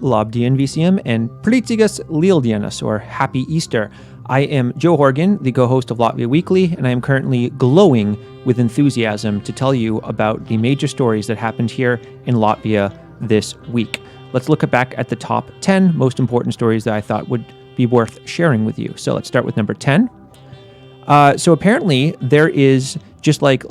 Labdien visiem and Priecīgas Lieldienas, or Happy Easter. I am Joe Horgan, the co-host of Latvia Weekly, and I am currently glowing with enthusiasm to tell you about the major stories that happened here in Latvia this week. Let's look back at the top 10 most important stories that I thought would be worth sharing with you. So let's start with number 10. So apparently there is, just like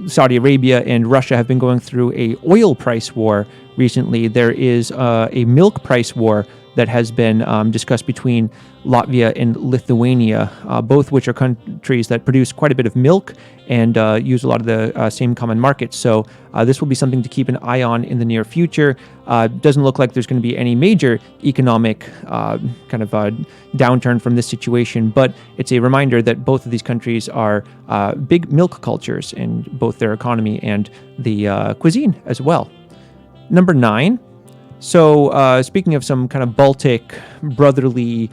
Saudi Arabia and Russia have been going through a oil price war recently, there is a milk price war that has been discussed between Latvia and Lithuania, both which are countries that produce quite a bit of milk and use a lot of the same common markets. So this will be something to keep an eye on in the near future. Doesn't look like there's going to be any major economic downturn from this situation, but it's a reminder that both of these countries are big milk cultures in both their economy and the cuisine as well. Number 9. So speaking of some kind of Baltic brotherly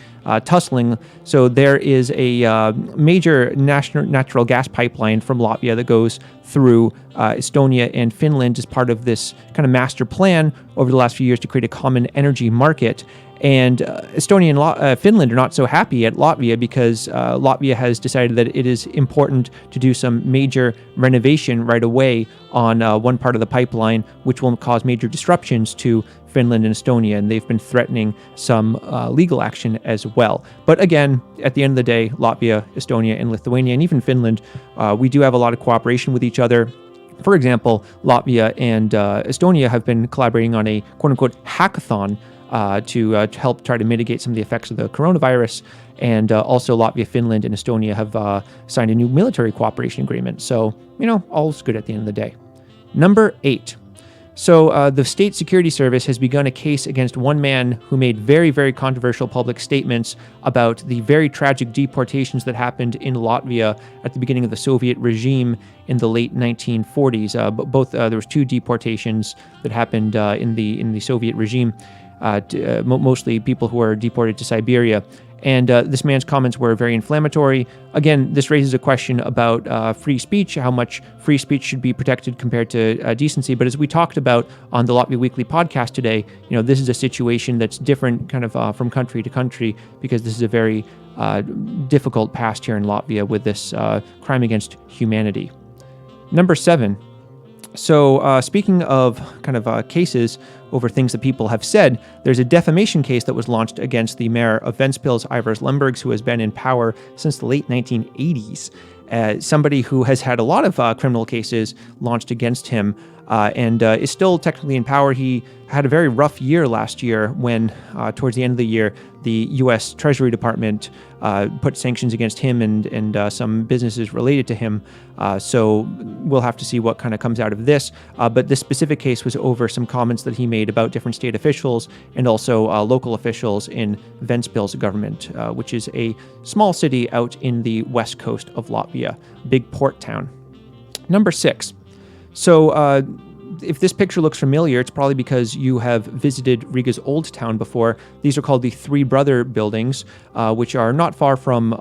tussling, so there is a major natural gas pipeline from Latvia that goes through Estonia and Finland as part of this kind of master plan over the last few years to create a common energy market. And Estonia and Finland are not so happy at Latvia because Latvia has decided that it is important to do some major renovation right away on one part of the pipeline, which will cause major disruptions to Finland and Estonia, and they've been threatening some legal action as well. But again, at the end of the day, Latvia, Estonia, and Lithuania, and even Finland, we do have a lot of cooperation with each other. For example, Latvia and Estonia have been collaborating on a quote-unquote hackathon to help try to mitigate some of the effects of the coronavirus. And also Latvia, Finland, and Estonia have signed a new military cooperation agreement. So, all's good at the end of the day. Number 8. So the State Security Service has begun a case against one man who made very, very controversial public statements about the very tragic deportations that happened in Latvia at the beginning of the Soviet regime in the late 1940s. There was 2 deportations that happened in the Soviet regime. Mostly people who were deported to Siberia. And this man's comments were very inflammatory. Again, this raises a question about free speech, how much free speech should be protected compared to decency. But as we talked about on the Latvia Weekly podcast today, this is a situation that's different kind of from country to country because this is a very difficult past here in Latvia with this crime against humanity. Number 7. So speaking of kind of cases over things that people have said, there's a defamation case that was launched against the mayor of Ventspils, Ivars Lembergs, who has been in power since the late 1980s. Somebody who has had a lot of criminal cases launched against him and is still technically in power. He had a very rough year last year when, towards the end of the year, the U.S. Treasury Department put sanctions against him and some businesses related to him. So we'll have to see what kind of comes out of this. But this specific case was over some comments that he made about different state officials and also local officials in Ventspils government, which is a small city out in the west coast of Latvia, big port town. Number 6. So if this picture looks familiar, it's probably because you have visited Riga's old town before. These are called the Three Brother buildings, which are not far from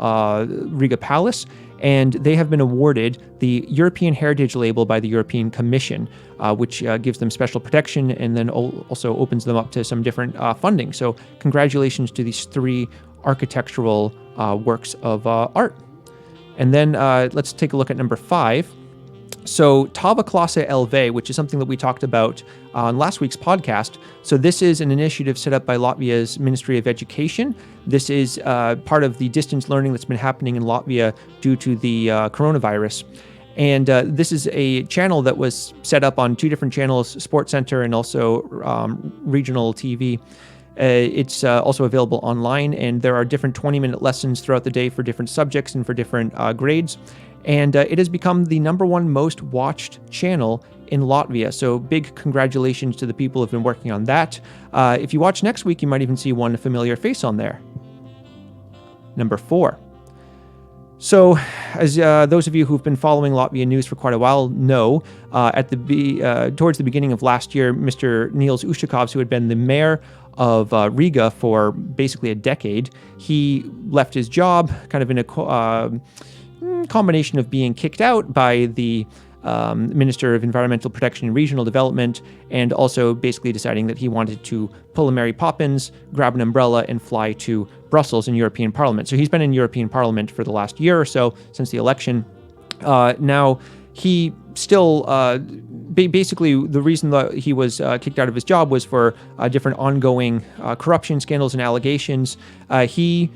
Riga Palace, and they have been awarded the European Heritage Label by the European Commission, which gives them special protection and then also opens them up to some different funding. So congratulations to these 3 architectural works of art. And then let's take a look at number 5. So TavaKlase LV, which is something that we talked about on last week's podcast. So this is an initiative set up by Latvia's Ministry of Education. This is part of the distance learning that's been happening in Latvia due to the coronavirus. And this is a channel that was set up on 2 different channels, Sports Center and also regional TV. It's also available online, and there are different 20-minute lessons throughout the day for different subjects and for different grades. And it has become the #1 most watched channel in Latvia. So big congratulations to the people who have been working on that. If you watch next week, you might even see one familiar face on there. Number 4. So, as those of you who've been following Latvian news for quite a while know, towards the beginning of last year, Mr. Nils Ušakovs, who had been the mayor of Riga for basically a decade, he left his job kind of in a combination of being kicked out by the Minister of Environmental Protection and Regional Development, and also basically deciding that he wanted to pull a Mary Poppins, grab an umbrella, and fly to Brussels in European Parliament. So he's been in European Parliament for the last year or so since the election. Now, he still, basically, the reason that he was kicked out of his job was for different ongoing corruption scandals and allegations. He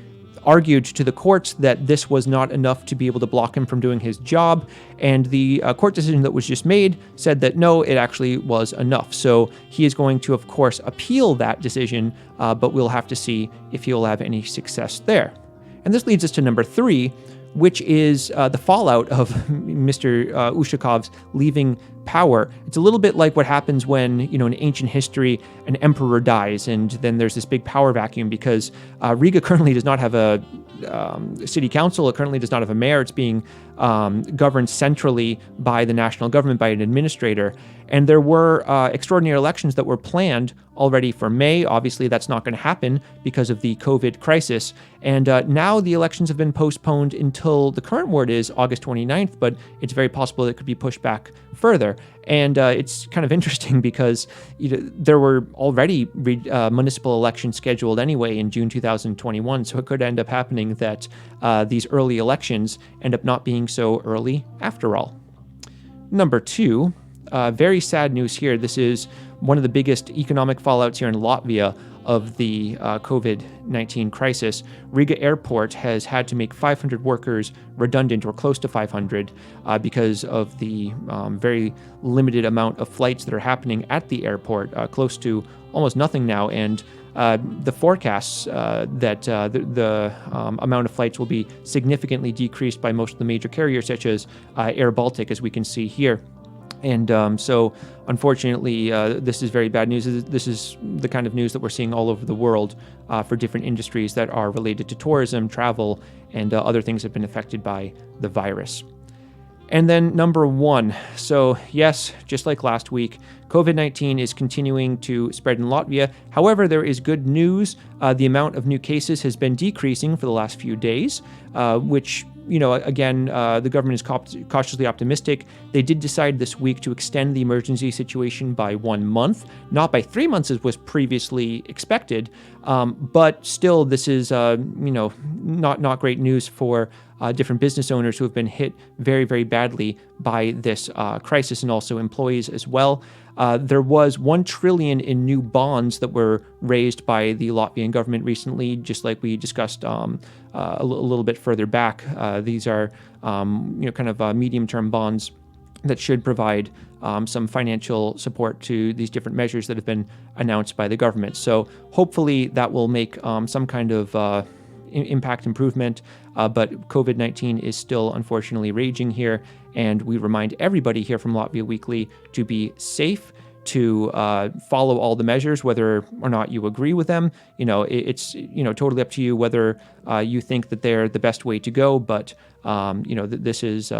argued to the courts that this was not enough to be able to block him from doing his job, and the court decision that was just made said that no, it actually was enough. So he is going to, of course, appeal that decision, but we'll have to see if he'll have any success there. And this leads us to number 3, which is the fallout of Mr. Ušakovs leaving power. It's a little bit like what happens when, in ancient history, an emperor dies, and then there's this big power vacuum because Riga currently does not have a city council. It currently does not have a mayor. It's being governed centrally by the national government, by an administrator. And there were extraordinary elections that were planned already for May. Obviously, that's not going to happen because of the COVID crisis. And now the elections have been postponed until the current word is August 29th, but it's very possible it could be pushed back further. And it's kind of interesting because there were already municipal elections scheduled anyway in June 2021, so it could end up happening that these early elections end up not being so early after all. Number 2, very sad news here. This is one of the biggest economic fallouts here in Latvia of the COVID-19 crisis. Riga Airport has had to make 500 workers redundant, or close to 500, because of the very limited amount of flights that are happening at the airport, close to almost nothing now. And the forecasts that the amount of flights will be significantly decreased by most of the major carriers, such as Air Baltic, as we can see here. And so, unfortunately, this is very bad news. This is the kind of news that we're seeing all over the world for different industries that are related to tourism, travel, and other things that have been affected by the virus. And then number 1. So, yes, just like last week, COVID-19 is continuing to spread in Latvia. However, there is good news. The amount of new cases has been decreasing for the last few days, which, again, the government is cautiously optimistic. They did decide this week to extend the emergency situation by 1 month, not by 3 months as was previously expected. But still, this is, not great news for different business owners who have been hit very, very badly by this crisis, and also employees as well. There was 1 trillion in new bonds that were raised by the Latvian government recently, just like we discussed a little bit further back. These are, medium-term bonds that should provide some financial support to these different measures that have been announced by the government. So hopefully that will make some kind of impact improvement, but COVID-19 is still unfortunately raging here, and we remind everybody here from Latvia Weekly to be safe, to follow all the measures, whether or not you agree with them. It's totally up to you whether you think that they're the best way to go, but this is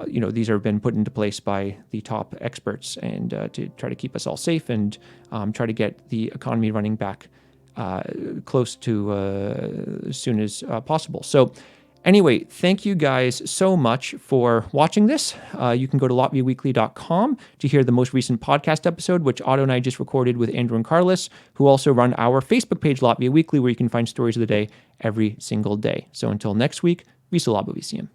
these have been put into place by the top experts, and to try to keep us all safe and try to get the economy running back close to as soon as possible. So anyway, thank you guys so much for watching this. You can go to latviaweekly.com to hear the most recent podcast episode, which Otto and I just recorded with Andrew and Carlos, who also run our Facebook page, Latvia Weekly, where you can find stories of the day every single day. So until next week, visu labu visiem.